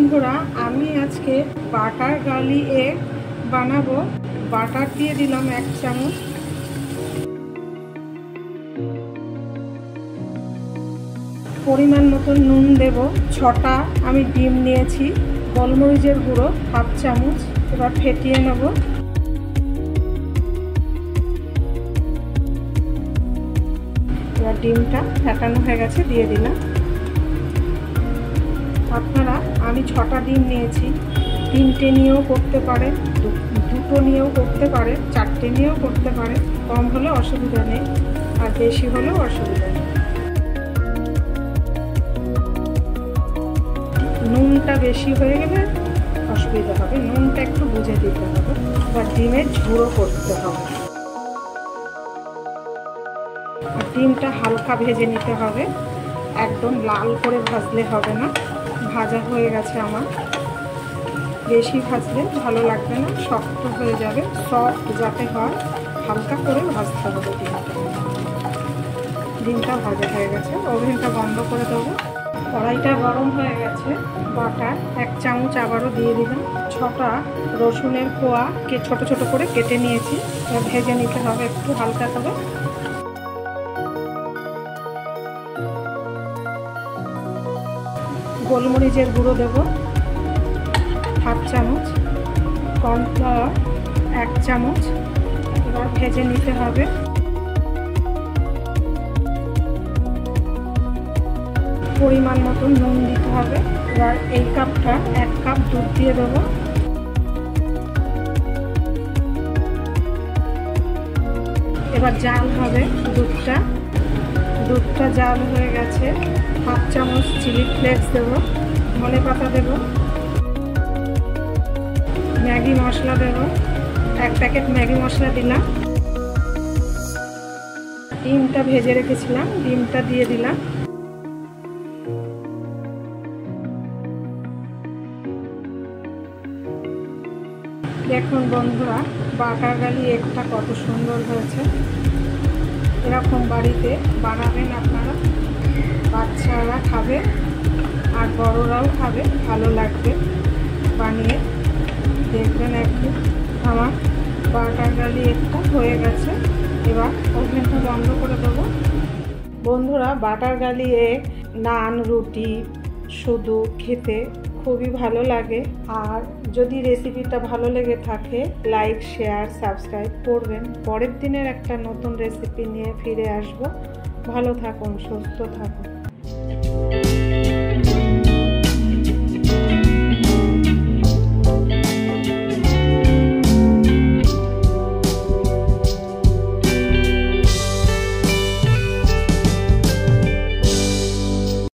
বন্ধুরা, আমি আজকে বাটার গার্লি এগ বানাবো। বাটার দিয়ে দিলাম 1 চামচ, পরিমাণ মতো নুন দেব, 6টা আমি ডিম নিয়েছি, গোলমরিচের গুঁড়ো 1/2 চামচ। এবার ফেটিয়ে নেব। এবার ডিমটা ফেটানো হয়ে গেছে, দিয়ে দিলাম। আপনারা, আমি 6টা ডিম নিয়েছি, 3টে নিয়েও করতে পারে, 2টো নিয়েও করতে পারে, 4টে নিয়েও করতে পারে। কম হলে অসুবিধা নেই, আর বেশি হলেও অসুবিধা নেই। নুনটা বেশি হয়ে গেলে অসুবিধা হবে, নুনটা একটু বুঝে দিতে হবে। আর ডিমের ঝুড়ো করতে হবে, আর ডিমটা হালকা ভেজে নিতে হবে, একদম লাল করে ভাজলে হবে না। ভাজা হয়ে গেছে আমার, বেশি ভাজলে ভালো লাগবে না, শক্ত হয়ে যাবে। সফট যাতে হয় হালকা করে ভাজতে হবে ডিমটা। ডিমটা ভাজা হয়ে গেছে, ওভেনটা বন্ধ করে দেবো। কড়াইটা গরম হয়ে গেছে, বাটার 1 চামচ আবারও দিয়ে দিলাম। 6টা রসুনের কোয়া ছোট ছোট করে কেটে নিয়েছি, ভেজে নিতে হবে একটু হালকা করে। গোলমরিচের গুঁড়ো দেব 1/2 চামচ, কর্নফ্লাওয়ার 1 চামচ। এবার ভেজে নিতে হবে। পরিমাণ মতো নুন দিতে হবে। এবার এই কাপটা 1 কাপ দুধ দিয়ে দেবো। এবার জাল হবে দুধটা জাল হয়ে গেছে। 1/2 চামচ চিলি ফ্লেক্স দেবো, ধনেপাতা দেবো, ম্যাগি মশলা দেবো, 1 প্যাকেট ম্যাগি মশলা দিলাম। ডিমটা ভেজে রেখেছিলাম, ডিমটা দিয়ে দিলাম। দেখুন বন্ধুরা, বাটার গার্লি এগটা কত সুন্দর হয়েছে। এরকম বাড়িতে বানাবেন আপনারা, বাচ্চারা খাবে আর বড়রাও খাবে, ভালো লাগবে। বানিয়ে দেখবেন একদিন। আমার বাটার গার্লি এগটা হয়ে গেছে, এবার ওভেনটা বন্ধ করে দেবো। বন্ধুরা, বাটার গার্লি এগ নান, রুটি শুধু খেতে খুবই ভালো লাগে। আর যদি রেসিপিটা ভালো লেগে থাকে, লাইক, শেয়ার, সাবস্ক্রাইব করবেন। পরের দিনের একটা নতুন রেসিপি নিয়ে ফিরে আসবো। ভালো থাকুন, সুস্থ থাকুন।